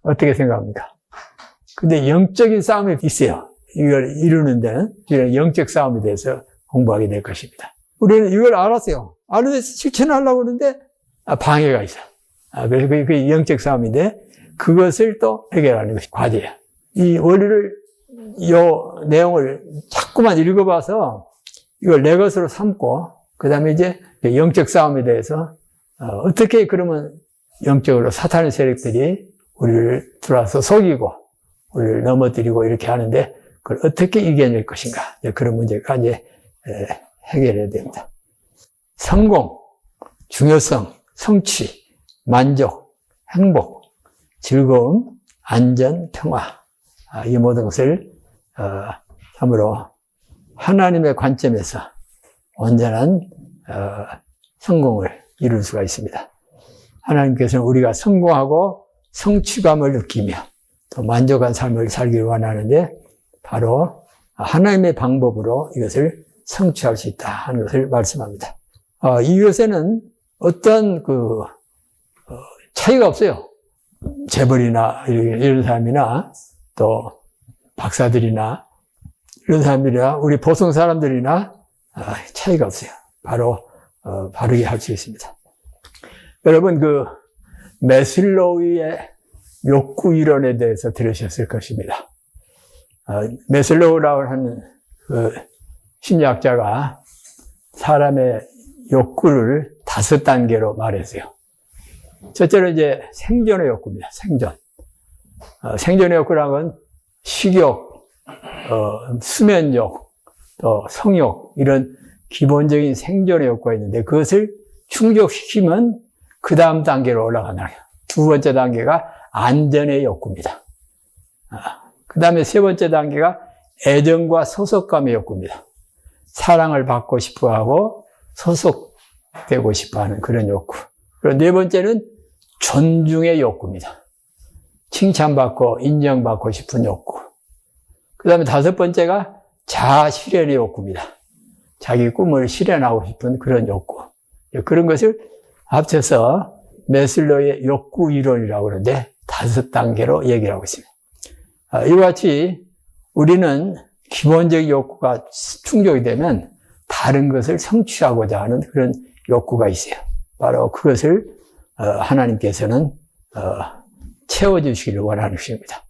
어떻게 생각합니까? 근데 영적인 싸움이 있어요. 이걸 이루는 데는 이런 영적 싸움에 대해서 공부하게 될 것입니다. 우리는 이걸 알았어요. 아는데 실천하려고 하는데 방해가 있어. 그래서 그게 영적 싸움인데 그것을 또 해결하는 것이 과제예요. 이 원리를, 요 내용을 자꾸만 읽어봐서 이걸 내 것으로 삼고 그 다음에 이제 영적 싸움에 대해서 어떻게 그러면 영적으로 사탄의 세력들이 우리를 들어와서 속이고 우리를 넘어뜨리고 이렇게 하는데 그걸 어떻게 이겨낼 것인가. 그런 문제가 이제 해결해야 됩니다. 성공, 중요성, 성취, 만족, 행복, 즐거움, 안전, 평화. 이 모든 것을 참으로 하나님의 관점에서 온전한 성공을 이룰 수가 있습니다. 하나님께서는 우리가 성공하고 성취감을 느끼며 또 만족한 삶을 살기를 원하는데 바로 하나님의 방법으로 이것을 성취할 수 있다 하는 것을 말씀합니다. 이것에는 어떤 차이가 없어요. 재벌이나 이런 사람이나 또 박사들이나 이런 사람들이나 우리 보통 사람들이나 차이가 없어요. 바로 바르게 할 수 있습니다. 여러분 매슬로우의 욕구 이론에 대해서 들으셨을 것입니다. 매슬로우라고 하는 심리학자가 사람의 욕구를 5단계로 말했어요. 첫째로 이제 생존의 욕구입니다. 생존의 욕구라는 건 식욕, 수면욕, 또 성욕 이런 기본적인 생존의 욕구가 있는데 그것을 충족시키면 그 다음 단계로 올라가는 거예요. 두 번째 단계가 안전의 욕구입니다. 그 다음에 세 번째 단계가 애정과 소속감의 욕구입니다. 사랑을 받고 싶어 하고 소속되고 싶어 하는 그런 욕구. 그리고 네 번째는 존중의 욕구입니다. 칭찬받고 인정받고 싶은 욕구. 그 다음에 5번째가 자아 실현의 욕구입니다. 자기 꿈을 실현하고 싶은 그런 욕구. 그런 것을 합쳐서 매슬로우의 욕구 이론이라고 그러는데 5단계로 얘기를 하고 있습니다. 이와 같이 우리는 기본적 욕구가 충족이 되면 다른 것을 성취하고자 하는 그런 욕구가 있어요. 바로 그것을 하나님께서는 채워주시기를 원하는 것입니다.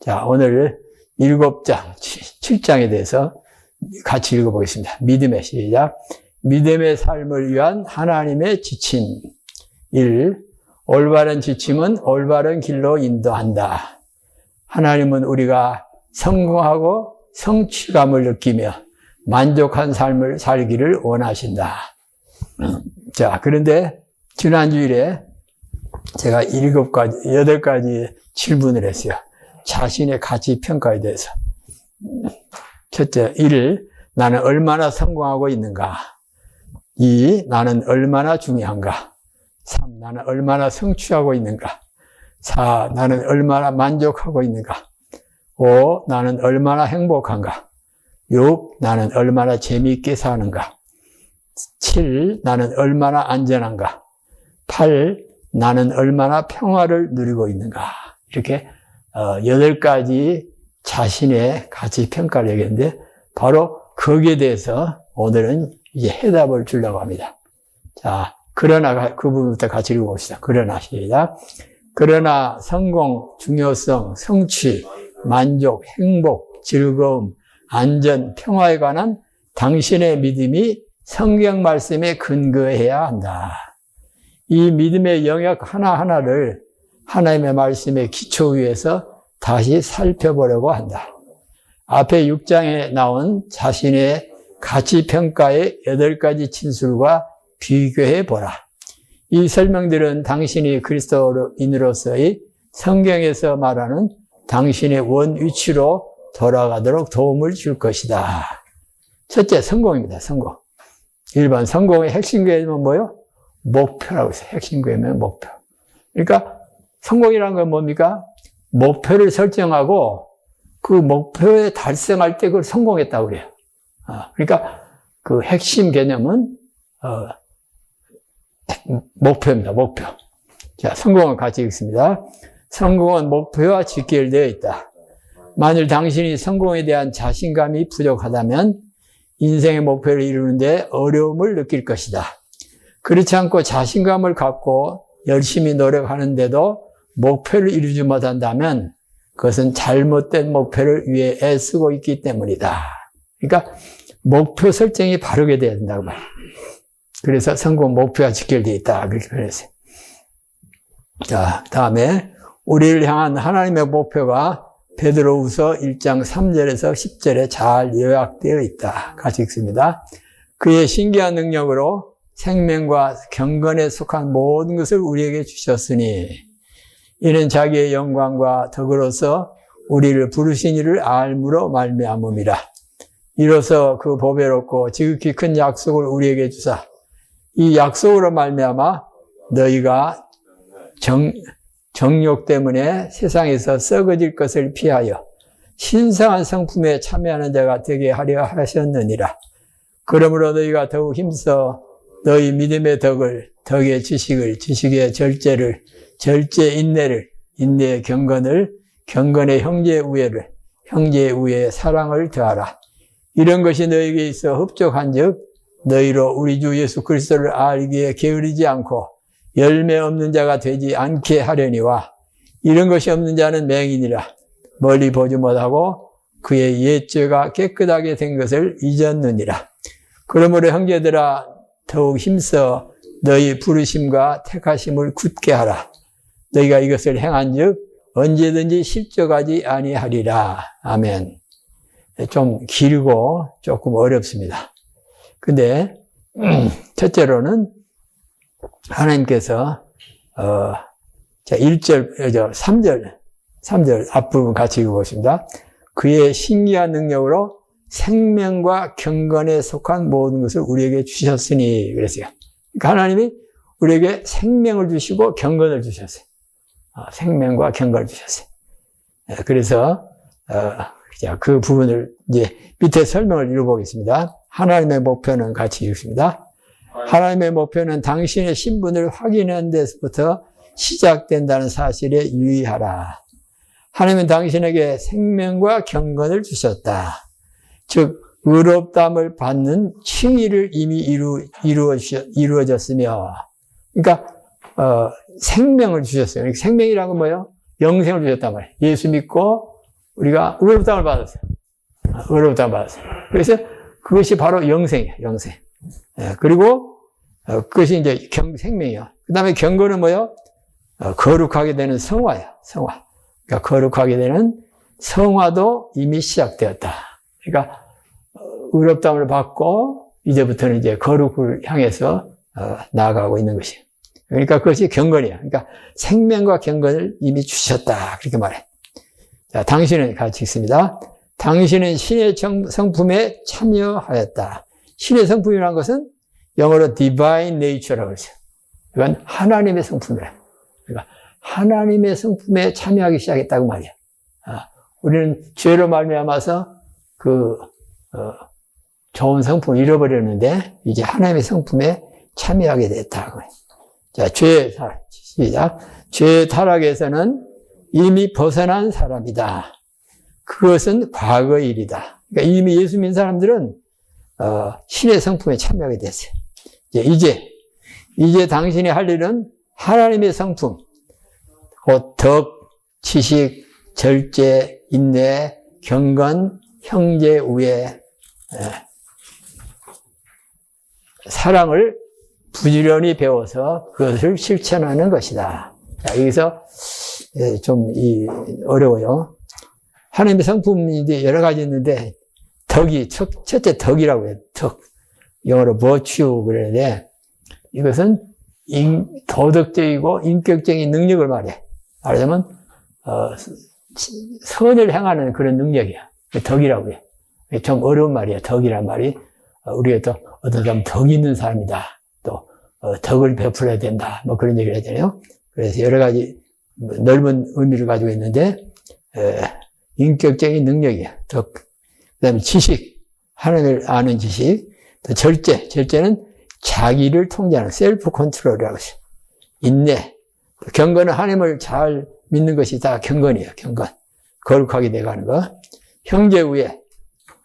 자, 오늘 7장, 7장에 대해서 같이 읽어보겠습니다. 믿음의 시작. 믿음의 삶을 위한 하나님의 지침. 1. 올바른 지침은 올바른 길로 인도한다. 하나님은 우리가 성공하고 성취감을 느끼며 만족한 삶을 살기를 원하신다. 자, 그런데 지난주일에 제가 8가지 질문을 했어요. 자신의 가치 평가에 대해서. 첫째, 1. 나는 얼마나 성공하고 있는가? 2. 나는 얼마나 중요한가? 3. 나는 얼마나 성취하고 있는가? 4. 나는 얼마나 만족하고 있는가? 5. 나는 얼마나 행복한가? 6. 나는 얼마나 재미있게 사는가? 7. 나는 얼마나 안전한가? 8. 나는 얼마나 평화를 누리고 있는가? 이렇게 8가지 자신의 가치 평가를 얘기했는데 바로 거기에 대해서 오늘은 이제 해답을 주려고 합니다. 자, 그러나 그 부분부터 같이 읽어봅시다. 그러나 시작. 그러나 성공, 중요성, 성취, 만족, 행복, 즐거움, 안전, 평화에 관한 당신의 믿음이 성경 말씀에 근거해야 한다. 이 믿음의 영역 하나하나를 하나님의 말씀의 기초 위에서 다시 살펴보려고 한다. 앞에 6장에 나온 자신의 가치평가의 8가지 진술과 비교해 보라. 이 설명들은 당신이 그리스도인으로서의 성경에서 말하는 당신의 원 위치로 돌아가도록 도움을 줄 것이다. 첫째, 성공입니다. 성공. 1번, 성공의 핵심 개념은 뭐예요? 목표라고 했어요. 핵심 개념은 목표. 그러니까 성공이라는 건 뭡니까? 목표를 설정하고 그 목표에 달성할 때 그걸 성공했다고 그래요. 그러니까 그 핵심 개념은 목표입니다. 목표. 자, 성공을 같이 읽습니다. 성공은 목표와 직결되어 있다. 만일 당신이 성공에 대한 자신감이 부족하다면 인생의 목표를 이루는데 어려움을 느낄 것이다. 그렇지 않고 자신감을 갖고 열심히 노력하는데도 목표를 이루지 못한다면 그것은 잘못된 목표를 위해 애쓰고 있기 때문이다. 그러니까 목표 설정이 바르게 돼야 된다고 말이에요. 그래서 성공 목표와 직결되어 있다. 그렇게 표현했어요. 자, 다음에 우리를 향한 하나님의 목표가 베드로후서 1장 3절에서 10절에 잘 요약되어 있다. 같이 읽습니다. 그의 신기한 능력으로 생명과 경건에 속한 모든 것을 우리에게 주셨으니 이는 자기의 영광과 덕으로서 우리를 부르신 이를 알므로 말미암음이라. 이로써 그 보배롭고 지극히 큰 약속을 우리에게 주사 이 약속으로 말미암아 너희가 정욕 때문에 세상에서 썩어질 것을 피하여 신성한 성품에 참여하는 자가 되게 하려 하셨느니라. 그러므로 너희가 더욱 힘써 너희 믿음의 덕을, 덕의 지식을, 지식의 절제를, 절제의 인내를, 인내의 경건을, 경건의 형제의 우애를, 형제의 우애의 사랑을 더하라. 이런 것이 너희에게 있어 흡족한즉 너희로 우리 주 예수 그리스도를 알기에 게으르지 않고 열매 없는 자가 되지 않게 하려니와 이런 것이 없는 자는 맹인이라. 멀리 보지 못하고 그의 옛죄가 깨끗하게 된 것을 잊었느니라. 그러므로 형제들아 더욱 힘써 너희 부르심과 택하심을 굳게 하라. 너희가 이것을 행한즉 언제든지 실족하지 아니하리라. 아멘. 좀 길고 조금 어렵습니다. 근데 첫째로는 하나님께서 3절 앞부분 같이 읽어보겠습니다. 그의 신기한 능력으로 생명과 경건에 속한 모든 것을 우리에게 주셨으니 그랬어요. 그러니까 하나님이 우리에게 생명을 주시고 경건을 주셨어요. 생명과 경건을 주셨어요. 그래서 그 부분을 이제 밑에 설명을 읽어보겠습니다. 하나님의 목표는 같이 읽습니다. 하나님의 목표는 당신의 신분을 확인하는 데서부터 시작된다는 사실에 유의하라. 하나님은 당신에게 생명과 경건을 주셨다. 즉 의롭다함을 받는 칭의를 이미 이루어졌으며 그러니까 생명을 주셨어요. 생명이라는 건 뭐예요? 영생을 주셨단 말이에요. 예수 믿고 우리가 의롭다함을 받았어요. 의롭다함을 받았어요. 그래서 그것이 바로 영생이에요. 영생. 그리고 그것이 이제 생명이에요. 그 다음에 경건은 뭐예요? 거룩하게 되는 성화예요. 성화. 그러니까 거룩하게 되는 성화도 이미 시작되었다. 그러니까 의롭다함을 받고 이제부터는 이제 거룩을 향해서 나아가고 있는 것이에요. 그러니까 그것이 경건이에요. 그러니까 생명과 경건을 이미 주셨다. 그렇게 말해. 자, 당신은 같이 읽습니다. 당신은 신의 성품에 참여하였다. 신의 성품이라는 것은 영어로 divine nature라고 그러죠. 이건 하나님의 성품이에요. 그러니까 하나님의 성품에 참여하기 시작했다고 말이에요. 우리는 죄로 말미암아서 좋은 성품을 잃어버렸는데 이제 하나님의 성품에 참여하게 됐다고. 자, 시작. 죄의 타락에서는 이미 벗어난 사람이다. 그것은 과거의 일이다. 그러니까 이미 예수 믿는 사람들은 신의 성품에 참여하게 됐어요. 이제 당신이 할 일은 하나님의 성품, 곧 덕, 지식, 절제, 인내, 경건, 형제, 우애, 사랑을 부지런히 배워서 그것을 실천하는 것이다. 자, 여기서 좀 어려워요. 하나님의 성품이 여러 가지 있는데 덕이 첫째 덕이라고 해요. 덕. 영어로 virtue 그러는데 이것은 도덕적이고 인격적인 능력을 말해. 말하자면 선을 행하는 그런 능력이야. 덕이라고 해요. 좀 어려운 말이야. 덕이란 말이 우리가 또 어떤 사람 덕 있는 사람이다. 또 덕을 베풀어야 된다. 뭐 그런 얘기를 하잖아요. 그래서 여러 가지 넓은 의미를 가지고 있는데 인격적인 능력이야. 덕. 그다음에 지식, 하나님을 아는 지식. 또 절제는 자기를 통제하는 셀프 컨트롤이라고 해요. 인내. 경건은 하나님을 잘 믿는 것이 다 경건이에요. 경건. 거룩하게 돼가는 거. 형제 우애,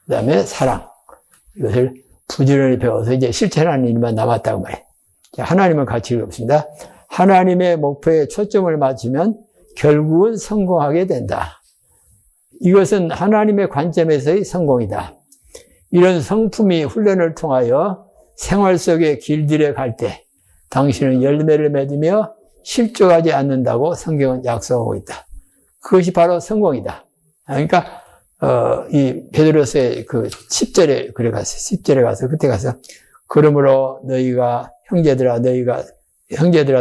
그 다음에 사랑. 이것을 부지런히 배워서 이제 실천하는 일만 남았다고 말해요. 하나님은 가치가 없습니다. 하나님의 목표에 초점을 맞추면 결국은 성공하게 된다. 이것은 하나님의 관점에서의 성공이다. 이런 성품이 훈련을 통하여 생활 속의 길들에 갈 때 당신은 열매를 맺으며 실족하지 않는다고 성경은 약속하고 있다. 그것이 바로 성공이다. 그러니까 이 베드로서의 그 10절에 그래 가서 10절에 가서 그때 가서 그러므로 너희가 형제들아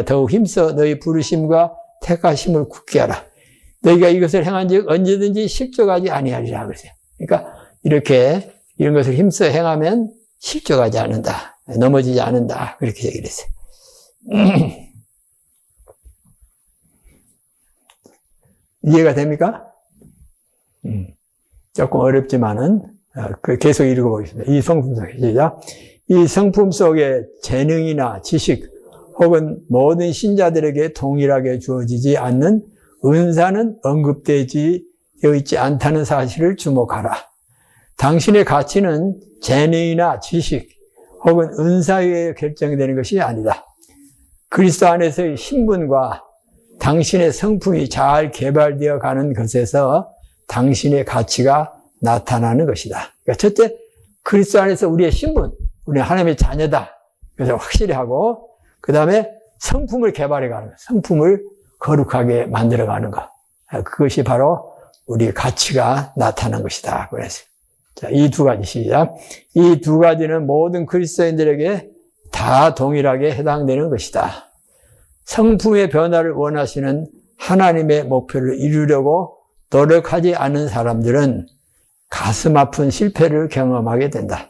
더욱 힘써 너희 부르심과 택하심을 굳게 하라. 너희가 이것을 행한즉 언제든지 실족하지 아니하리라 그러세요. 그러니까 이렇게 이런 것을 힘써 행하면 실족하지 않는다. 넘어지지 않는다. 그렇게 얘기를 했어요. 이해가 됩니까? 조금 어렵지만은 계속 읽어보겠습니다. 이 성품 속에 시작. 이 성품 속에 재능이나 지식 혹은 모든 신자들에게 동일하게 주어지지 않는 은사는 언급되지 있지 않다는 사실을 주목하라. 당신의 가치는 재능이나 지식 혹은 은사에 의해 결정되는 것이 아니다. 그리스도 안에서의 신분과 당신의 성품이 잘 개발되어 가는 것에서 당신의 가치가 나타나는 것이다. 그러니까 첫째, 그리스도 안에서 우리의 신분, 우리는 하나님의 자녀다. 그래서 확실히 하고, 그 다음에 성품을 개발해 가는 것, 성품을 거룩하게 만들어 가는 것. 그것이 바로 우리의 가치가 나타난 것이다. 그래서 자, 이 두 가지 시작. 이 두 가지는 모든 그리스도인들에게 다 동일하게 해당되는 것이다. 성품의 변화를 원하시는 하나님의 목표를 이루려고 노력하지 않은 사람들은 가슴 아픈 실패를 경험하게 된다.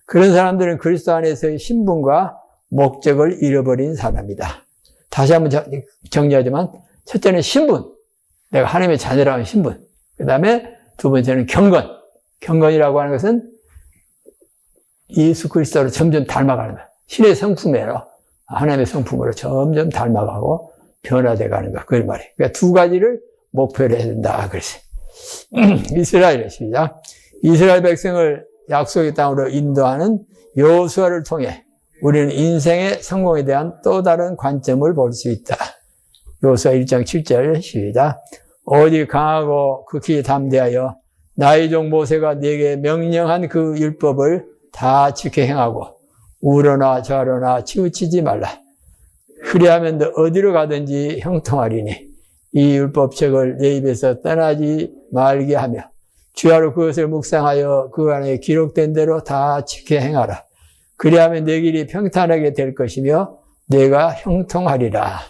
그런 사람들은 그리스도 안에서의 신분과 목적을 잃어버린 사람이다. 다시 한번 정리하지만 첫째는 신분, 내가 하나님의 자녀라는 신분. 그 다음에 두 번째는 경건. 경건이라고 하는 것은 예수 그리스도를 점점 닮아가는 거예요. 신의 성품으로, 하나님의 성품으로 점점 닮아가고 변화되어가는 거. 그걸 말이에요. 그러니까 두 가지를 목표로 해야 된다. 그랬어요. 이스라엘의 시작. 이스라엘 백성을 약속의 땅으로 인도하는 여호수아를 통해 우리는 인생의 성공에 대한 또 다른 관점을 볼 수 있다. 여호수아 1장 7절 시작. 오직 강하고 극히 담대하여 나의 종 모세가 네게 명령한 그 율법을 다 지켜 행하고 우러나 좌로나 치우치지 말라. 그리하면 너 어디로 가든지 형통하리니 이 율법책을 내 입에서 떠나지 말게 하며 주야로 그것을 묵상하여 그 안에 기록된 대로 다 지켜 행하라. 그리하면 내 길이 평탄하게 될 것이며 내가 형통하리라.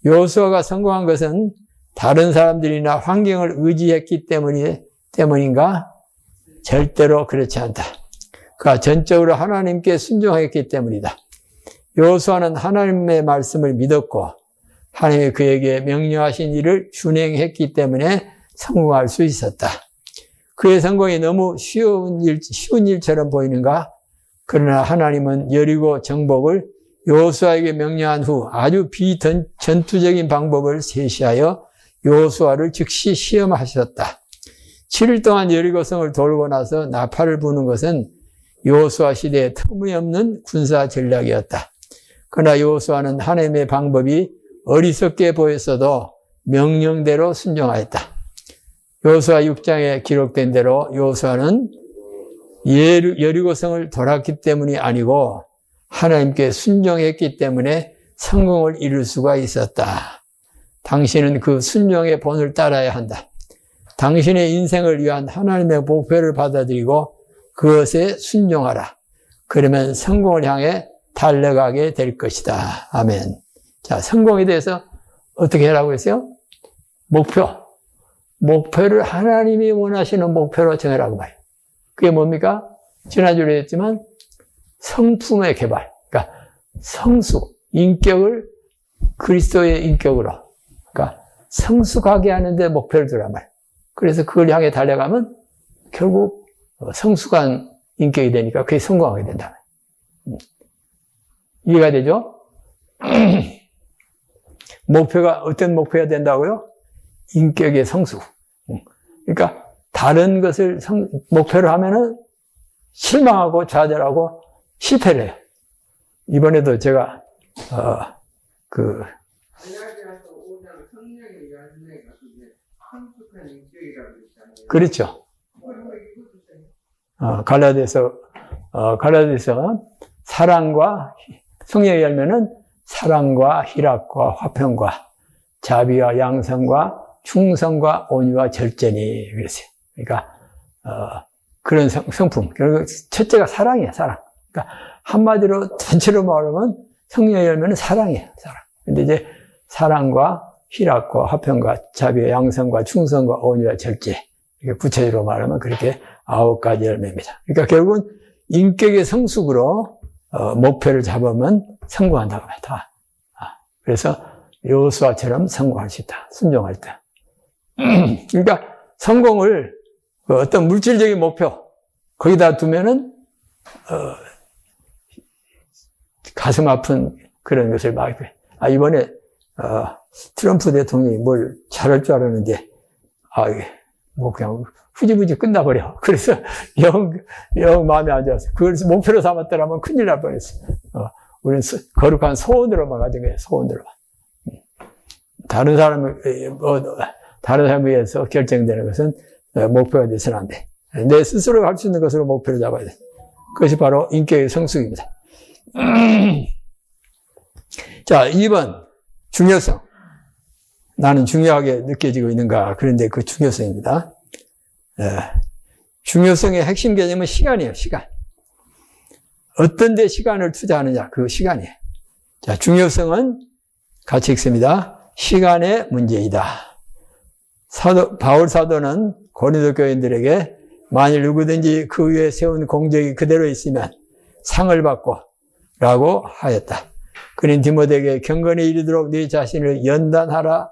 여호수아가 성공한 것은 다른 사람들이나 환경을 의지했기 때문인가? 절대로 그렇지 않다. 그가 전적으로 하나님께 순종했기 때문이다. 여호수아는 하나님의 말씀을 믿었고 하나님이 그에게 명령하신 일을 준행했기 때문에 성공할 수 있었다. 그의 성공이 너무 쉬운 일처럼 보이는가? 그러나 하나님은 여리고 정복을 여호수아에게 명령한 후 아주 비전투적인 방법을 제시하여 여호수아를 즉시 시험하셨다. 7일 동안 여리고성을 돌고 나서 나팔을 부는 것은 여호수아 시대의 터무니없는 군사 전략이었다. 그러나 여호수아는 하나님의 방법이 어리석게 보였어도 명령대로 순종하였다. 여호수아 6장에 기록된 대로 여호수아는 여리고성을 돌았기 때문이 아니고 하나님께 순종했기 때문에 성공을 이룰 수가 있었다. 당신은 그 순종의 본을 따라야 한다. 당신의 인생을 위한 하나님의 목표를 받아들이고 그것에 순종하라. 그러면 성공을 향해 달려가게 될 것이다. 아멘. 자, 성공에 대해서 어떻게 하라고 했어요? 목표를 하나님이 원하시는 목표로 정하라고 말이에요. 그게 뭡니까? 지난주에 했지만 성품의 개발, 그러니까 성숙, 인격을 그리스도의 인격으로, 그러니까 성숙하게 하는데 목표를 두란 말이에요. 그래서 그걸 향해 달려가면 결국 성숙한 인격이 되니까 그게 성공하게 된다. 이해가 되죠? 목표가 어떤 목표가 된다고요? 인격의 성수. 그러니까 다른 것을 목표로 하면은 실망하고 좌절하고 실패를 해요. 이번에도 제가 그렇죠. 갈라디아서 사랑과 성령의 열매는 사랑과 희락과 화평과 자비와 양성과 충성과 온유와 절제니 그랬어요. 그러니까 그런 성품. 그리고 첫째가 사랑이에요. 사랑. 그러니까 한마디로 전체로 말하면 성령의 열매는 사랑이에요. 사랑. 근데 이제 사랑과 희락과 화평과 자비와 양성과 충성과 온유와 절제. 이렇게 구체적으로 말하면 그렇게 9가지 열매입니다. 그러니까 결국은 인격의 성숙으로 목표를 잡으면 성공한다고 합니다. 그래서 여호수아처럼 성공할 수 있다. 순종할 때. 그러니까 성공을 어떤 물질적인 목표 거기다 두면은 가슴 아픈 그런 것을 막 이번에 트럼프 대통령이 뭘 잘할 줄 알았는데 뭐 그냥 후지부지 끝나버려. 그래서 영 마음에 안 좋았어. 그걸 목표로 삼았더라면 큰일 날 뻔했어. 우리는 거룩한 소원으로만 가진 거예요. 소원으로만. 다른 사람을 위해서 결정되는 것은 목표가 돼서는 안 돼. 내 스스로 할 수 있는 것으로 목표를 잡아야 돼. 그것이 바로 인격의 성숙입니다. 자, 2번 중요성. 나는 중요하게 느껴지고 있는가? 그런데 그 중요성입니다. 중요성의 핵심 개념은 시간이에요. 시간. 어떤 데 시간을 투자하느냐? 그 시간이에요. 자, 중요성은 같이 읽습니다. 시간의 문제이다. 바울 사도는 고린도 교인들에게 만일 누구든지 그 위에 세운 공적이 그대로 있으면 상을 받고 라고 하였다. 그는 디모데에게 경건에 이르도록 네 자신을 연단하라.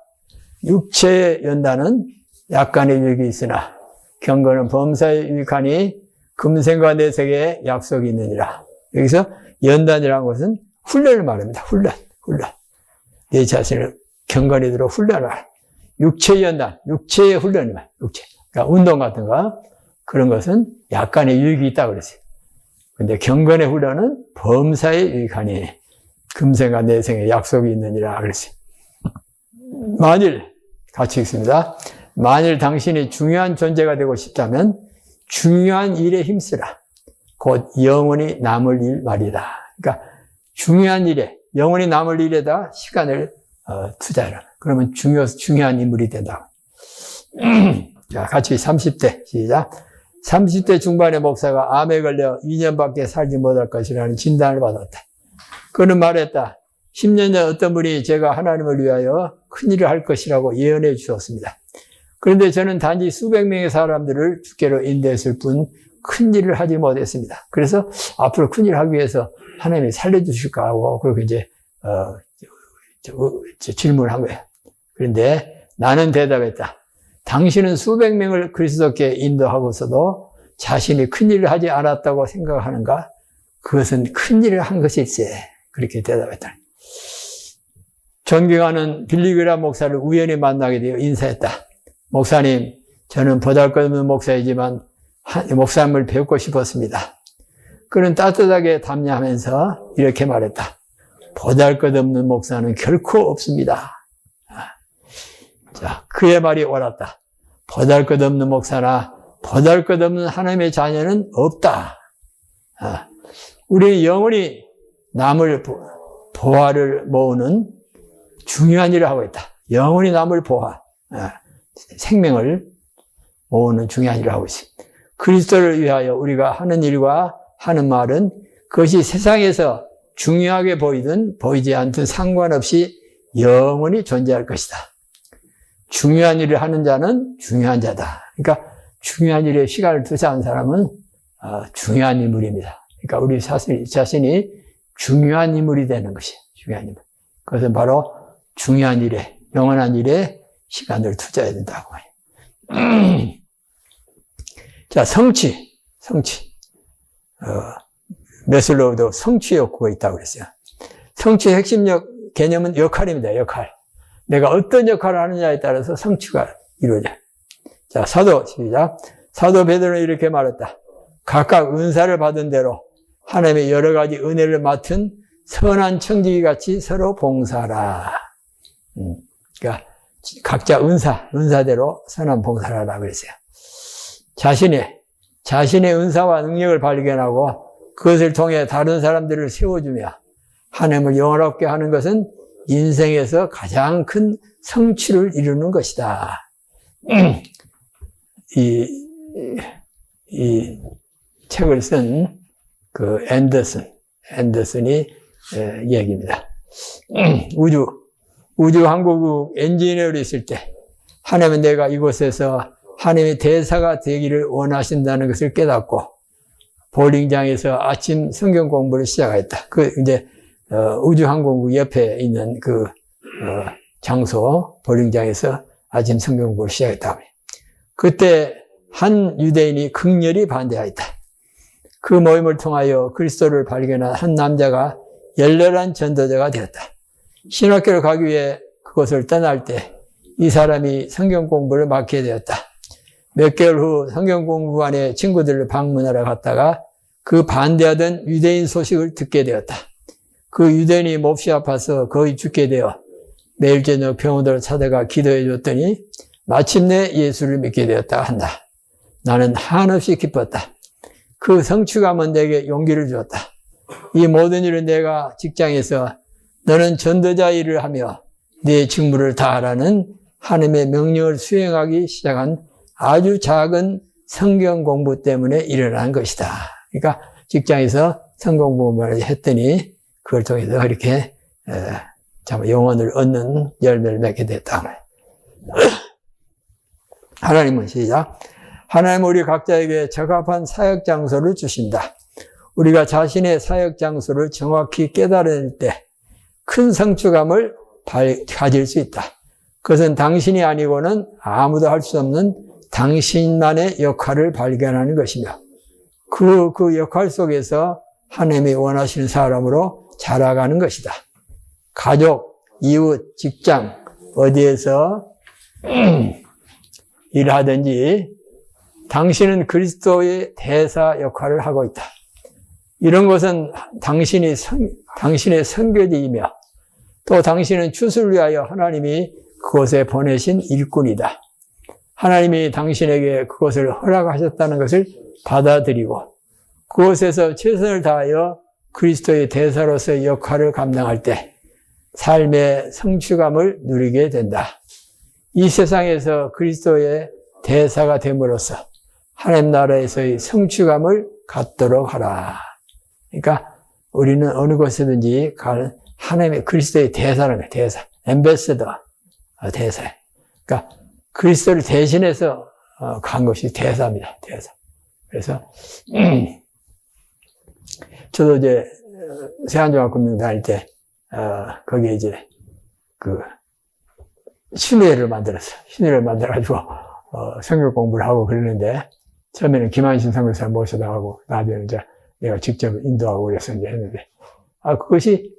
육체의 연단은 약간의 유익이 있으나 경건은 범사에 유익하니 금생과 내색에 약속이 있느니라. 여기서 연단이라는 것은 훈련을 말합니다. 훈련. 내 자신을 경건이도록 훈련하라. 육체의 연단, 육체의 훈련이다. 육체. 그러니까 운동 같은 거 그런 것은 약간의 유익이 있다고 그랬어요. 근데 경건의 훈련은 범사에 유익하니 금생과 내생에 약속이 있느니라 그랬어요. 만일 같이 읽습니다. 만일 당신이 중요한 존재가 되고 싶다면 중요한 일에 힘쓰라. 곧 영원히 남을 일 말이다. 그러니까 중요한 일에, 영원히 남을 일에다 시간을 투자해라. 그러면 중요한 인물이 된다. 자, 같이 30대 시작. 30대 중반의 목사가 암에 걸려 2년밖에 살지 못할 것이라는 진단을 받았다. 그는 말했다. 10년 전 어떤 분이 제가 하나님을 위하여 큰일을 할 것이라고 예언해 주셨습니다. 그런데 저는 단지 수백 명의 사람들을 주께로 인도했을 뿐 큰일을 하지 못했습니다. 그래서 앞으로 큰일을 하기 위해서 하나님이 살려주실까 하고 그렇게 이제 질문을 한 거예요. 그런데 나는 대답했다. 당신은 수백 명을 그리스도께 인도하고서도 자신이 큰일을 하지 않았다고 생각하는가? 그것은 큰일을 한 것일세. 그렇게 대답했다. 존경하는 빌리그람 목사를 우연히 만나게 되어 인사했다. 목사님, 저는 보잘것없는 목사이지만 목사님을 배우고 싶었습니다. 그는 따뜻하게 담냐하면서 이렇게 말했다. 보잘것없는 목사는 결코 없습니다. 자, 그의 말이 옳았다. 보잘것없는 목사나 보잘것없는 하나님의 자녀는 없다. 우리 영혼이 남을 보화를 모으는 중요한 일을 하고 있다. 영혼이 남을 보화, 생명을 모으는 중요한 일을 하고 있습니다. 그리스도를 위하여 우리가 하는 일과 하는 말은 그것이 세상에서 중요하게 보이든 보이지 않든 상관없이 영원히 존재할 것이다. 중요한 일을 하는 자는 중요한 자다. 그러니까 중요한 일에 시간을 투자한 사람은 중요한 인물입니다. 그러니까 우리 자신이 중요한 인물이 되는 것이에요. 중요한 인물. 그것은 바로 중요한 일에, 영원한 일에 시간을 투자해야 된다고 해요. 자, 성취. 메슬로우도 성취 욕구가 있다고 그랬어요. 성취의 핵심 개념은 역할입니다. 역할. 내가 어떤 역할을 하느냐에 따라서 성취가 이루어져. 자, 시작. 사도 베드로는 이렇게 말했다. 각각 은사를 받은 대로 하나님의 여러 가지 은혜를 맡은 선한 청지기 같이 서로 봉사하라. 그러니까 각자 은사대로 선한 봉사를 하라 그랬어요. 자신의 은사와 능력을 발견하고 그것을 통해 다른 사람들을 세워주며 하나님을 영화롭게 하는 것은 인생에서 가장 큰 성취를 이루는 것이다. 이 책을 쓴 그 앤더슨이 얘기입니다. 우주항공국 엔지니어로 있을 때 하나님은 내가 이곳에서 하나님의 대사가 되기를 원하신다는 것을 깨닫고 볼링장에서 아침 성경 공부를 시작했다. 우주항공국 옆에 있는 장소 볼링장에서 아침 성경 공부를 시작했다. 그때 한 유대인이 극렬히 반대하였다. 그 모임을 통하여 그리스도를 발견한 한 남자가 열렬한 전도자가 되었다. 신학교를 가기 위해 그곳을 떠날 때 이 사람이 성경 공부를 맡게 되었다. 몇 개월 후 성경 공부관의 친구들을 방문하러 갔다가 그 반대하던 유대인 소식을 듣게 되었다. 그 유대인이 몹시 아파서 거의 죽게 되어 매일 저녁 병원으로 찾아가 기도해 줬더니 마침내 예수를 믿게 되었다 한다. 나는 한없이 기뻤다. 그 성취감은 내게 용기를 주었다. 이 모든 일은 내가 직장에서 너는 전도자 일을 하며 네 직무를 다하라는 하나님의 명령을 수행하기 시작한 아주 작은 성경 공부 때문에 일어난 것이다. 그러니까 직장에서 성경 공부를 했더니 그걸 통해서 이렇게 영혼을 얻는 열매를 맺게 됐다. 하나님은 시작. 하나님은 우리 각자에게 적합한 사역 장소를 주신다. 우리가 자신의 사역 장소를 정확히 깨달을 때 큰 성취감을 가질 수 있다. 그것은 당신이 아니고는 아무도 할 수 없는 당신만의 역할을 발견하는 것이며 그 역할 속에서 하나님이 원하시는 사람으로 자라가는 것이다. 가족, 이웃, 직장, 어디에서 일하든지 당신은 그리스도의 대사 역할을 하고 있다. 이런 것은 당신의 선교지이며 또 당신은 추수를 위하여 하나님이 그곳에 보내신 일꾼이다. 하나님이 당신에게 그것을 허락하셨다는 것을 받아들이고 그곳에서 최선을 다하여 그리스도의 대사로서의 역할을 감당할 때 삶의 성취감을 누리게 된다. 이 세상에서 그리스도의 대사가 됨으로써 하나님 나라에서의 성취감을 갖도록 하라. 그러니까 우리는 어느 곳에든지 하나님의 그리스도의 대사라는 거예요. 대사. 엠베서더. 대사. 그러니까 그리스도를 대신해서 간 것이 대사입니다. 대사. 그래서 저도 이제 세안종합금융 다닐 때 거기에 이제 신의회를 만들었어요. 신의회를 만들어가지고 성경 공부를 하고 그러는데 처음에는 김한신 선교사를 모셔다 하고 나중에는 이제 내가 직접 인도하고 그래서 이제 했는데 그것이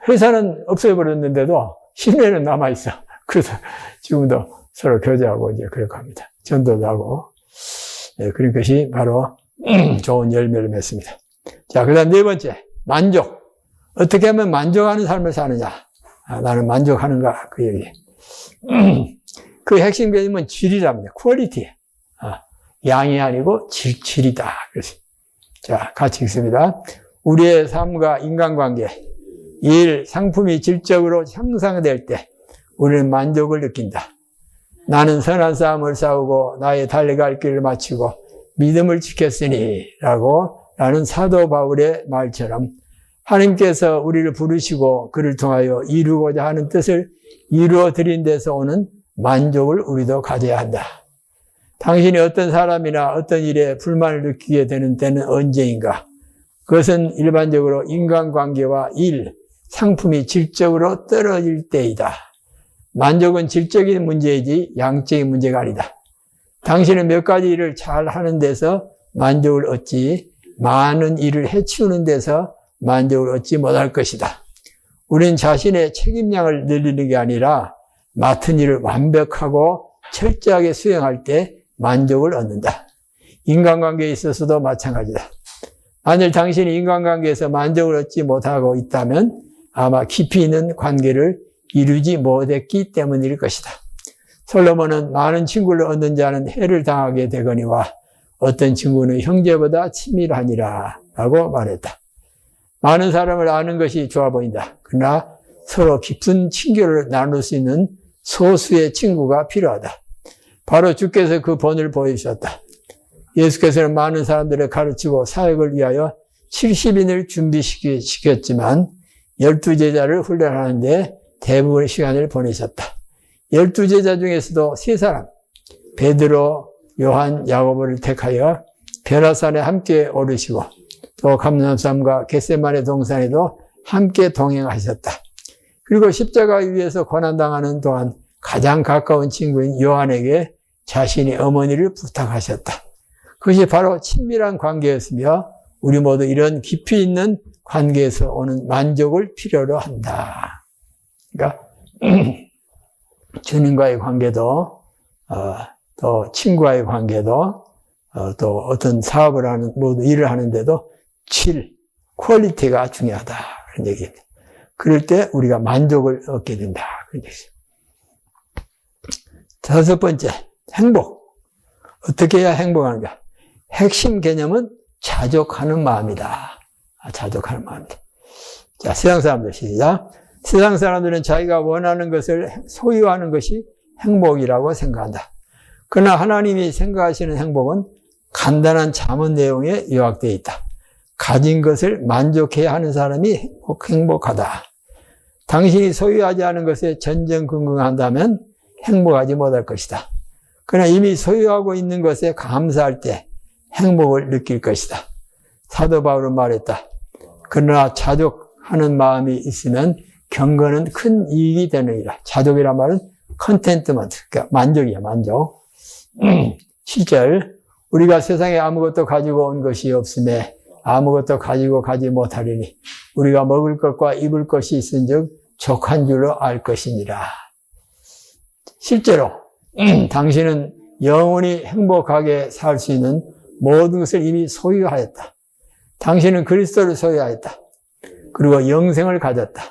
회사는 없어버렸는데도 신뢰는 남아있어. 그래서 지금도 서로 교제하고 이제 그렇게 합니다. 전도도 하고. 네, 그런 것이 바로 좋은 열매를 맺습니다. 자, 그 다음 네 번째, 만족. 어떻게 하면 만족하는 삶을 사느냐. 나는 만족하는가, 그 얘기. 그 핵심 개념은 질이랍니다. 퀄리티. 양이 아니고 질이다. 그래서. 자, 같이 읽습니다. 우리의 삶과 인간관계, 일, 상품이 질적으로 향상될 때 우리는 만족을 느낀다. 나는 선한 싸움을 싸우고 나의 달려갈 길을 마치고 믿음을 지켰으니 라는 사도 바울의 말처럼 하나님께서 우리를 부르시고 그를 통하여 이루고자 하는 뜻을 이루어 드린 데서 오는 만족을 우리도 가져야 한다. 당신이 어떤 사람이나 어떤 일에 불만을 느끼게 되는 때는 언제인가? 그것은 일반적으로 인간관계와 일, 상품이 질적으로 떨어질 때이다. 만족은 질적인 문제이지 양적인 문제가 아니다. 당신은 몇 가지 일을 잘 하는 데서 만족을 얻지 많은 일을 해치우는 데서 만족을 얻지 못할 것이다. 우리는 자신의 책임량을 늘리는 게 아니라 맡은 일을 완벽하고 철저하게 수행할 때 만족을 얻는다. 인간관계에 있어서도 마찬가지다. 만일 당신이 인간관계에서 만족을 얻지 못하고 있다면 아마 깊이 있는 관계를 이루지 못했기 때문일 것이다. 솔로몬은 많은 친구를 얻는 자는 해를 당하게 되거니와 어떤 친구는 형제보다 친밀하니라 라고 말했다. 많은 사람을 아는 것이 좋아 보인다. 그러나 서로 깊은 친교를 나눌 수 있는 소수의 친구가 필요하다. 바로 주께서 그 본을 보여주셨다. 예수께서는 많은 사람들을 가르치고 사역을 위하여 70인을 준비시켰지만 12제자를 훈련하는데 대부분의 시간을 보내셨다. 12제자 중에서도 3사람, 베드로, 요한, 야고보를 택하여 베라산에 함께 오르시고 또 감람산과 겟세마네 동산에도 함께 동행하셨다. 그리고 십자가 위에서 고난당하는 동안 가장 가까운 친구인 요한에게 자신의 어머니를 부탁하셨다. 그것이 바로 친밀한 관계였으며 우리 모두 이런 깊이 있는 관계에서 오는 만족을 필요로 한다. 그러니까 주님과의 관계도 또 친구와의 관계도 또 어떤 사업을 하는 모두 일을 하는데도 퀄리티가 중요하다 그런 얘기입니다. 그럴 때 우리가 만족을 얻게 된다 그런 얘기죠. 5번째, 행복. 어떻게 해야 행복한가? 핵심 개념은 자족하는 마음이다. 자족하는 마음이다. 자, 세상 사람들 시작. 세상 사람들은 자기가 원하는 것을 소유하는 것이 행복이라고 생각한다. 그러나 하나님이 생각하시는 행복은 간단한 잠언 내용에 요약되어 있다. 가진 것을 만족해야 하는 사람이 행복하다. 당신이 소유하지 않은 것에 전전긍긍한다면 행복하지 못할 것이다. 그러나 이미 소유하고 있는 것에 감사할 때 행복을 느낄 것이다. 사도 바울은 말했다. 그러나 자족하는 마음이 있으면 경건은 큰 이익이 되느니라. 자족이란 말은 컨텐트먼트, 그러니까 만족이야, 만족. 7절, 우리가 세상에 아무것도 가지고 온 것이 없음에 아무것도 가지고 가지 못하리니 우리가 먹을 것과 입을 것이 있은즉 족한 줄로 알 것이니라. 실제로 당신은 영원히 행복하게 살 수 있는 모든 것을 이미 소유하였다. 당신은 그리스도를 소유하였다. 그리고 영생을 가졌다.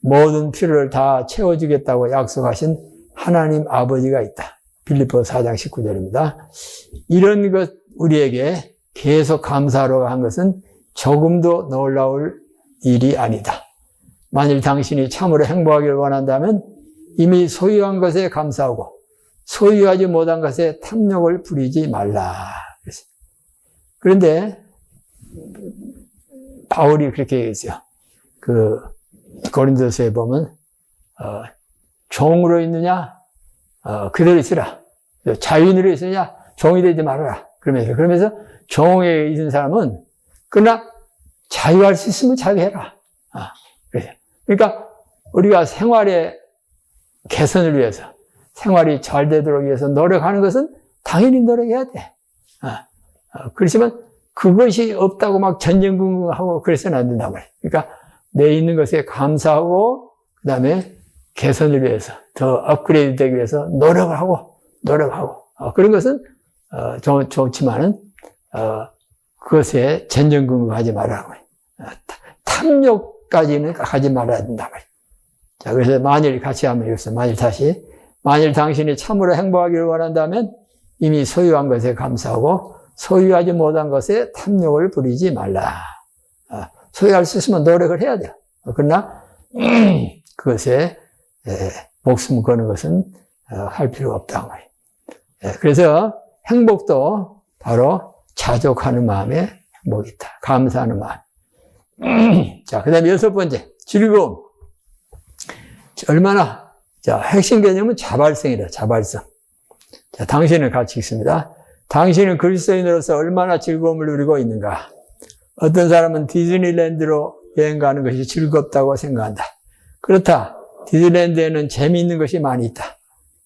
모든 필요를 다 채워주겠다고 약속하신 하나님 아버지가 있다. 빌립보 4장 19절입니다. 이런 것 우리에게 계속 감사하러 한 것은 조금도 놀라울 일이 아니다. 만일 당신이 참으로 행복하기를 원한다면 이미 소유한 것에 감사하고 소유하지 못한 것에 탐욕을 부리지 말라. 그런데 바울이 그렇게 얘기했어요. 고린도서에 보면 종으로 있느냐 그대로 있으라. 자유인으로 있으냐 종이 되지 말아라. 그러면서 종에 있는 사람은 그러나 자유할 수 있으면 자유해라. 그러니까 우리가 생활의 개선을 위해서 생활이 잘 되도록 위해서 노력하는 것은 당연히 노력해야 돼. 그렇지만 그것이 없다고 막 전전긍긍하고 그래서는 안 된단 말이에요. 그러니까 내 있는 것에 감사하고 그 다음에 개선을 위해서 더 업그레이드 되기 위해서 노력을 하고 그런 것은 좋지만은 그것에 전전긍긍하지 말라고 해요. 탐욕까지는 가지 말아야 된단 말이에요. 자, 그래서 만일 같이 한번 읽었어요. 만일 당신이 참으로 행복하기를 원한다면 이미 소유한 것에 감사하고 소유하지 못한 것에 탐욕을 부리지 말라. 소유할 수 있으면 노력을 해야 돼요. 그러나 그것에 목숨 거는 것은 할 필요가 없다고 말이에요. 그래서 행복도 바로 자족하는 마음에 행복이 있다. 감사하는 마음. 자, 그 다음에 6번째, 즐거움. 자, 핵심 개념은 자발성이다, 자발성. 자, 당신은 같이 읽습니다. 당신은 그리스도인으로서 얼마나 즐거움을 누리고 있는가? 어떤 사람은 디즈니랜드로 여행 가는 것이 즐겁다고 생각한다. 그렇다. 디즈니랜드에는 재미있는 것이 많이 있다.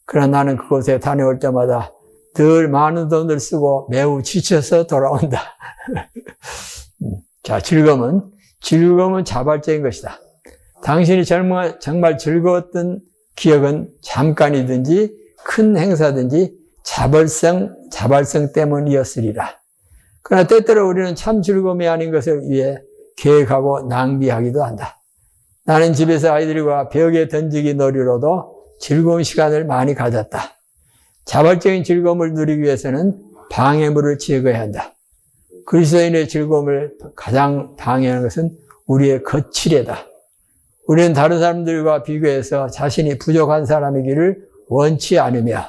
그러나 나는 그곳에 다녀올 때마다 늘 많은 돈을 쓰고 매우 지쳐서 돌아온다. 자, 즐거움은 자발적인 것이다. 당신이 정말 즐거웠던 기억은 잠깐이든지 큰 행사든지 자발성 때문이었으리라. 그러나 때때로 우리는 참 즐거움이 아닌 것을 위해 계획하고 낭비하기도 한다. 나는 집에서 아이들과 벽에 던지기 놀이로도 즐거운 시간을 많이 가졌다. 자발적인 즐거움을 누리기 위해서는 방해물을 제거해야 한다. 그리스도인의 즐거움을 가장 방해하는 것은 우리의 거칠애다. 우리는 다른 사람들과 비교해서 자신이 부족한 사람이기를 원치 않으며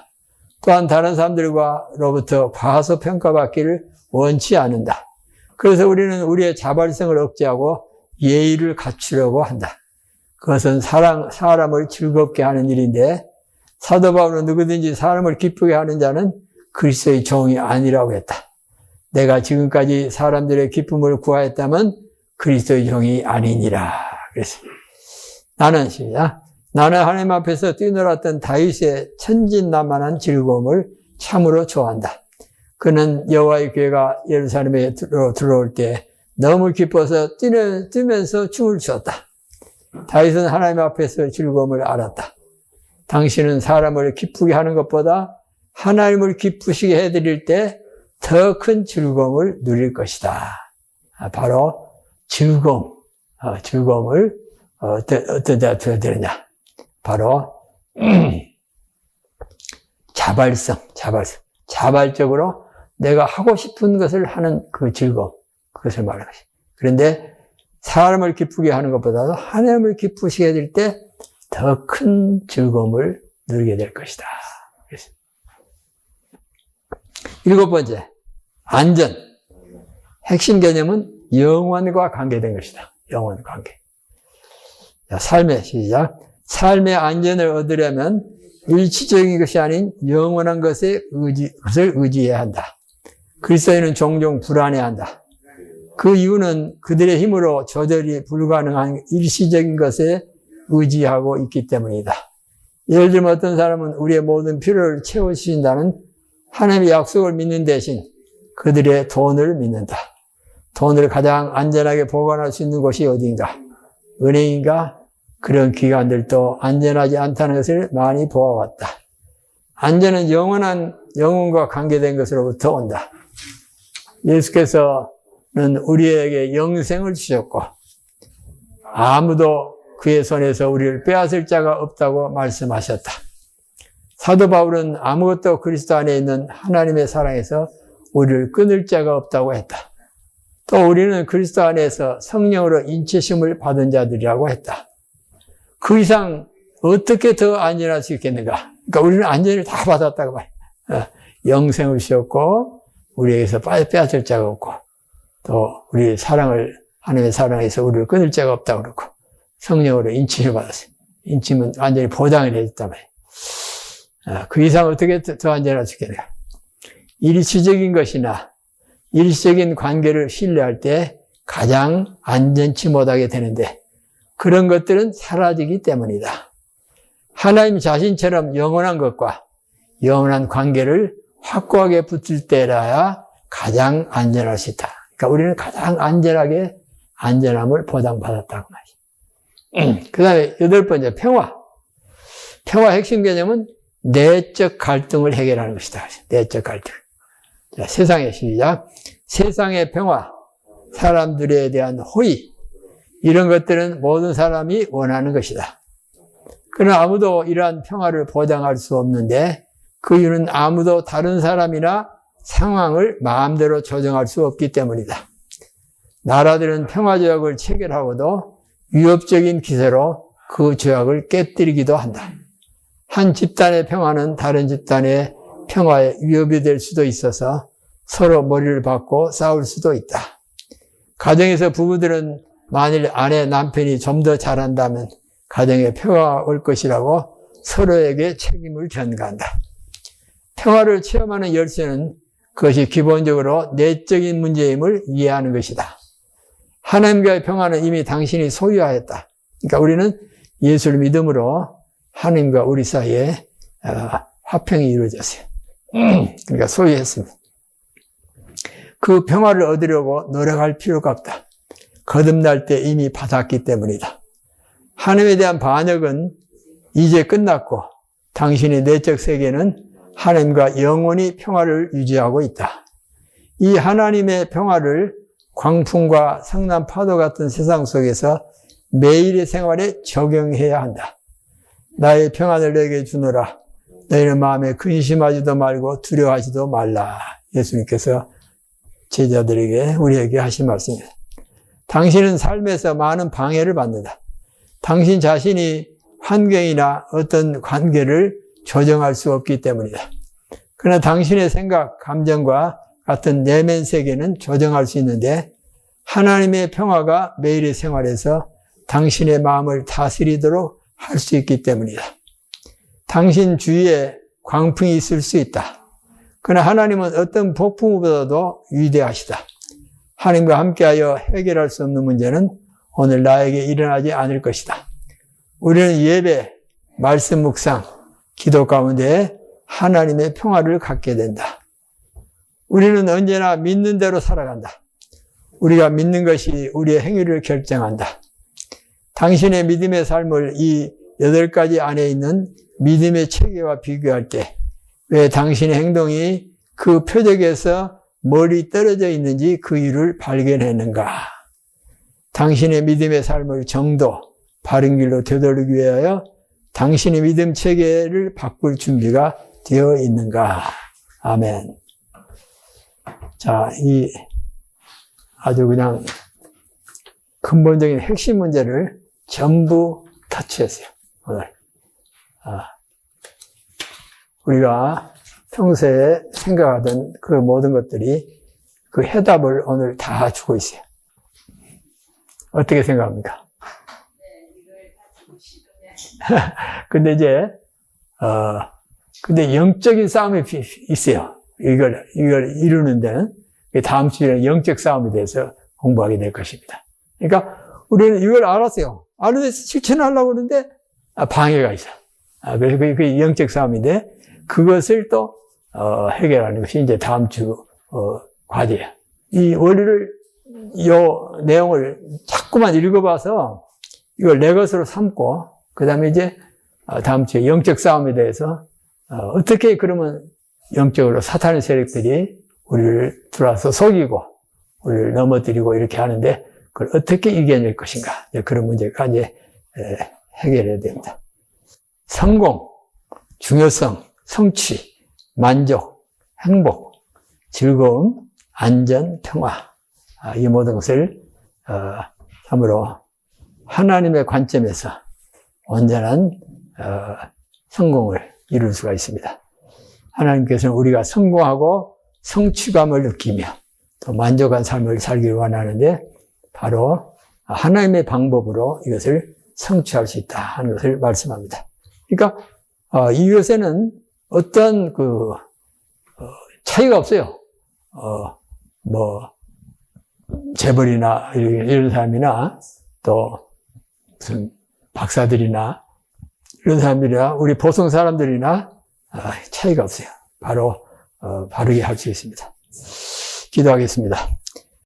또한 다른 사람들로부터 과소평가받기를 원치 않는다. 그래서 우리는 우리의 자발성을 억제하고 예의를 갖추려고 한다. 그것은 사람을 즐겁게 하는 일인데 사도 바울은 누구든지 사람을 기쁘게 하는 자는 그리스도의 종이 아니라고 했다. 내가 지금까지 사람들의 기쁨을 구하였다면 그리스도의 종이 아니니라. 그래서 나는 하나님 앞에서 뛰놀았던 다윗의 천진난만한 즐거움을 참으로 좋아한다. 그는 여호와의 교회가 예루살렘에 들어올 때 너무 기뻐서 뛰면서 춤을 추었다. 다윗은 하나님 앞에서 즐거움을 알았다. 당신은 사람을 기쁘게 하는 것보다 하나님을 기쁘시게 해드릴 때 더 큰 즐거움을 누릴 것이다. 바로 즐거움을 어떤 데다 둬야 되느냐. 바로 자발적으로 내가 하고 싶은 것을 하는 그 즐거움, 그것을 말하는 것이. 그런데 사람을 기쁘게 하는 것보다도 하나님을 기쁘시게 해줄 때 더 큰 즐거움을 누리게 될 것이다. 그래서. 7번째, 안전. 핵심 개념은 영원과 관계된 것이다. 영원 관계. 자, 시작. 삶의 안전을 얻으려면 일시적인 것이 아닌 영원한 것을 의지해야 한다. 그리스도인은 종종 불안해한다. 그 이유는 그들의 힘으로 조절이 불가능한 일시적인 것에 의지하고 있기 때문이다. 예를 들면 어떤 사람은 우리의 모든 필요를 채워주신다는 하나님의 약속을 믿는 대신 그들의 돈을 믿는다. 돈을 가장 안전하게 보관할 수 있는 곳이 어디인가? 은행인가? 그런 기관들도 안전하지 않다는 것을 많이 보아왔다. 안전은 영혼과 관계된 것으로부터 온다. 예수께서는 우리에게 영생을 주셨고 아무도 그의 손에서 우리를 빼앗을 자가 없다고 말씀하셨다. 사도 바울은 아무것도 그리스도 안에 있는 하나님의 사랑에서 우리를 끊을 자가 없다고 했다. 또 우리는 그리스도 안에서 성령으로 인치심을 받은 자들이라고 했다. 그 이상 어떻게 더 안전할 수 있겠는가? 그러니까 우리는 안전을 다 받았다고 말이야. 영생을 주셨고 우리에게서 빼앗을 자가 없고 또 우리 하나님의 사랑에서 우리를 끊을 자가 없다고 그러고 성령으로 인침을 받았어요. 인침은 완전히 보장을 해줬단 말이에요. 그 이상 어떻게 더 안전할 수 있겠는가? 일시적인 것이나 일시적인 관계를 신뢰할 때 가장 안전치 못하게 되는데 그런 것들은 사라지기 때문이다. 하나님 자신처럼 영원한 것과 영원한 관계를 확고하게 붙일 때라야 가장 안전할 수 있다. 그러니까 우리는 가장 안전함을 보장받았다고 말이죠. 그 다음에 8번째, 평화. 평화 핵심 개념은 내적 갈등을 해결하는 것이다. 내적 갈등. 자, 세상의 시작. 세상의 평화, 사람들에 대한 호의, 이런 것들은 모든 사람이 원하는 것이다. 그러나 아무도 이러한 평화를 보장할 수 없는데 그 이유는 아무도 다른 사람이나 상황을 마음대로 조정할 수 없기 때문이다. 나라들은 평화조약을 체결하고도 위협적인 기세로 그 조약을 깨뜨리기도 한다. 한 집단의 평화는 다른 집단의 평화에 위협이 될 수도 있어서 서로 머리를 박고 싸울 수도 있다. 가정에서 부부들은 만일 아내, 남편이 좀 더 잘한다면 가정에 평화가 올 것이라고 서로에게 책임을 전가한다. 평화를 체험하는 열쇠는 그것이 기본적으로 내적인 문제임을 이해하는 것이다. 하나님과의 평화는 이미 당신이 소유하였다. 그러니까 우리는 예수를 믿음으로 하나님과 우리 사이에 화평이 이루어졌어요. 그러니까 소유했습니다. 그 평화를 얻으려고 노력할 필요가 없다. 거듭날 때 이미 받았기 때문이다. 하나님에 대한 반역은 이제 끝났고 당신의 내적 세계는 하나님과 영원히 평화를 유지하고 있다. 이 하나님의 평화를 광풍과 성난 파도 같은 세상 속에서 매일의 생활에 적용해야 한다. 나의 평안을 내게 주노라. 너희는 마음에 근심하지도 말고 두려워하지도 말라. 예수님께서 제자들에게, 우리에게 하신 말씀입니다. 당신은 삶에서 많은 방해를 받는다. 당신 자신이 환경이나 어떤 관계를 조정할 수 없기 때문이다. 그러나 당신의 생각, 감정과 같은 내면 세계는 조정할 수 있는데 하나님의 평화가 매일의 생활에서 당신의 마음을 다스리도록 할 수 있기 때문이다. 당신 주위에 광풍이 있을 수 있다. 그러나 하나님은 어떤 폭풍보다도 위대하시다. 하나님과 함께하여 해결할 수 없는 문제는 오늘 나에게 일어나지 않을 것이다. 우리는 예배, 말씀 묵상, 기도 가운데 하나님의 평화를 갖게 된다. 우리는 언제나 믿는 대로 살아간다. 우리가 믿는 것이 우리의 행위를 결정한다. 당신의 믿음의 삶을 이 8가지 안에 있는 믿음의 체계와 비교할 때 왜 당신의 행동이 그 표적에서 멀리 떨어져 있는지 그 이유를 발견했는가? 당신의 믿음의 삶을 정도, 바른 길로 되돌리기 위하여 당신의 믿음 체계를 바꿀 준비가 되어 있는가? 아멘. 자, 이 아주 그냥 근본적인 핵심 문제를 전부 터치했어요, 오늘. 우리가 평소에 생각하던 그 모든 것들이 그 해답을 오늘 다 주고 있어요. 어떻게 생각합니까? 근데 이제, 근데 영적인 싸움이 있어요. 이걸 이루는데, 다음 주에 영적 싸움에 대해서 공부하게 될 것입니다. 그러니까, 우리는 이걸 알았어요. 알았는데 실천하려고 하는데, 방해가 있어. 그래서 그게 영적 싸움인데, 그것을 또, 해결하는 것이 이제 다음 주, 과제야. 이 원리를, 요 내용을 자꾸만 읽어봐서, 이걸 내 것으로 삼고, 그 다음에 이제, 다음 주에 영적 싸움에 대해서, 어떻게 그러면 영적으로 사탄의 세력들이 우리를 들어와서 속이고, 우리를 넘어뜨리고 이렇게 하는데, 그걸 어떻게 이겨낼 것인가. 그런 문제가 이제, 해결해야 됩니다. 성공, 중요성, 성취, 만족, 행복, 즐거움, 안전, 평화. 이 모든 것을, 참으로 하나님의 관점에서 온전한, 성공을 이룰 수가 있습니다. 하나님께서는 우리가 성공하고 성취감을 느끼며 또 만족한 삶을 살기를 원하는데 바로 하나님의 방법으로 이것을 성취할 수 있다 하는 것을 말씀합니다. 그러니까 이것에는 어떤 차이가 없어요. 재벌이나 이런 사람이나 또 무슨 박사들이나 이런 사람들이나 우리 보통 사람들이나 차이가 없어요. 바로 바르게 할 수 있습니다. 기도하겠습니다.